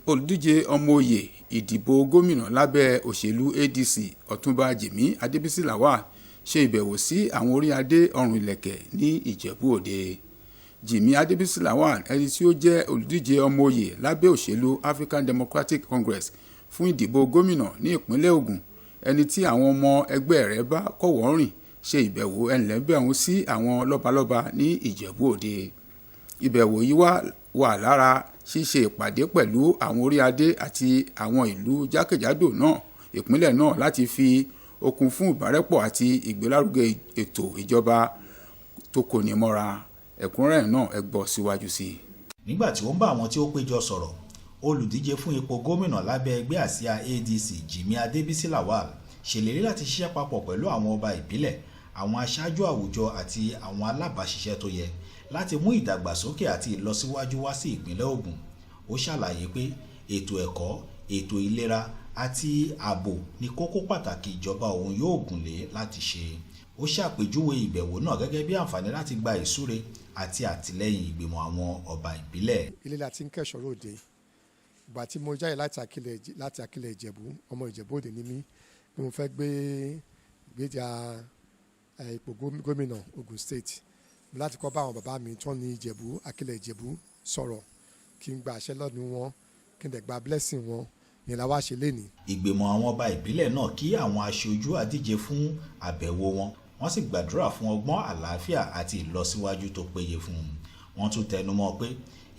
olùdíje ọmọ oyè ìdìbò gómìnà lábẹ́ òṣèlú ADC ọ̀túnba Jimi Adebisi Lawal ṣe ìbẹ̀wò sí àwọn orí adé ọrùn ìlẹ̀kẹ̀ ní Ìjẹ̀bú Òde. Jimi Adebisi Lawal, ẹni tí ó jẹ́ olùdíje ọmọ oyè lábẹ́ òṣèlú African Democratic Congress fún ìdìbò gómìnà ní ìpínlẹ̀ Ògùn, ẹni tí àwọn ọmọ ẹgbẹ́ rẹ̀ bá kọ́wọ́ rìn, ṣe ìbẹ̀wò ẹnlẹ́bẹ̀rún sí àwọn lọ́balọ́ba ní Ìjẹ̀bú Òde. Ìbẹ̀wò yìí wà lára ṣíṣe ìpàdé pẹ̀lú àwọn orí adé àti àwọn ìlú jákèjádò náà ìpínlẹ̀ náà láti fi okun fún ìbárẹ́pọ̀ àti ìgbélárugẹ ètò ìjọba tó kóni mọ́ra. Ẹ̀kúnrẹ́rẹ́ náà ẹ gbọ́ síwájú sí i. Nígbà tí ó ń bá àwọn tí ó péjọ sọ̀rọ̀, olùdíje fún ipò gómìnà lábẹ́ ẹgbẹ́ àsíá ADC Jimi Adebisi Lawal ṣèlérí láti ṣiṣẹ́ papọ̀ pẹ̀lú àwọn ọba ìbílẹ̀, àwọn aṣáájú àwùjọ àti àwọn alábàáṣiṣẹ́ tó yẹ láti mú ìdàgbàsókè àti ìlọsíwájú wá sí ìpínlẹ̀ Ògùn. Ó ṣàlàyé pé ètò ẹ̀kọ́, ètò ìlera àti ààbò ní kókó pàtàkì ìjọba òun yóò gùnlé láti ṣe. Ó ṣàpèjúwe ìbẹ̀wò náà gẹ́gẹ́ bí àǹfààní láti gba ìsúre àti àtìlẹ́yìn ìgbìmọ̀ àwọn ọba ìbílẹ̀. Ilé láti ń kẹ́ṣọ̀ lóde. Ìgbà tí mo jáde láti Akile Ìjẹ̀bú, ọmọ Ìjẹ̀bú Òde ni mí, bí mo fẹ́ gbéjà ipò gómìnà Ogun State láti kọ́ bá àwọn bàbá mi tó ní Ìjẹ̀bú, Akile Ìjẹ̀bú sọ̀rọ̀ kí n gba àṣẹ lọ́dún wọn, kí n dẹ̀ gba blessing wọn, yẹn la wá ṣe lénìí. Ìgbìmọ̀ àwọn ọba ìbílẹ̀ náà kí àwọn aṣojú àdíje fún àbẹ̀wò wọn, wọ́n sì gbàdúrà fún ọgbọ́n, àlàáfíà àti ìlọsíwájú tó péye fún un. Wọ́n tún tẹnumọ́ pé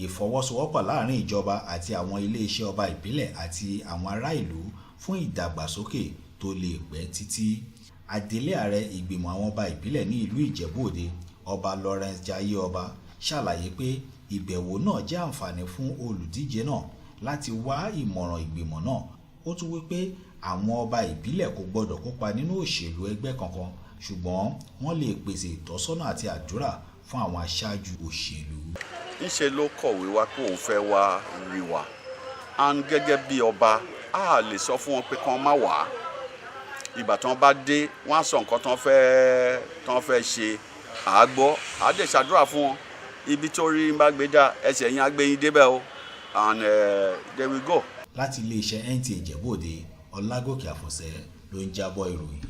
ìfọwọ́sowọ́pọ̀ láàrin ìjọba àti àwọn iléeṣẹ́ ọba ìbílẹ̀ àti àwọn ará ìlú fún ìdàgbàsókè tó lè pẹ́ títí. Adelé ààrẹ ìgbìmọ̀ àwọn ọba ìbílẹ̀ ní ìlú Ìjẹ̀bú Òde, ọba Lawrence Jaiye ọba, ṣàlàyé pé ìbẹ̀wò náà jẹ́ àǹfààní fún olùdíje náà láti wá ìmọ̀ràn ìgbìmọ̀ náà. Ó tún wí pé àwọn ọba ìbílẹ̀ kò gbọdọ̀ kópa nínú òṣèlú ẹgbẹ́ kankan, ṣùgbọ́n wọ́n lè pèsè ìtọ́sọ́nà àti àdúrà fún àwọn aṣáájú òṣèlú. Níṣe ló kọ̀wé wá pé òun fẹ́ wá rí wa, and gẹ́gẹ́ bí ọba a lè sọ fún wọn pé kán má wá. Ìgbà tí wọ́n bá dé, wọ́n á sọ nǹkan tán fẹ́ ṣe, àgbọ́ àdèṣàdúrà fún wọn. Ibi tó rí ń bá gbé dá, ẹsẹ̀ yín á gbé yín débẹ̀ o, and there we go. Láti iléeṣẹ́ NTA Ìjẹ̀bú Òde, Ọlágòkè Àfọ̀sẹ́ ló ń jábọ̀ ìròyìn.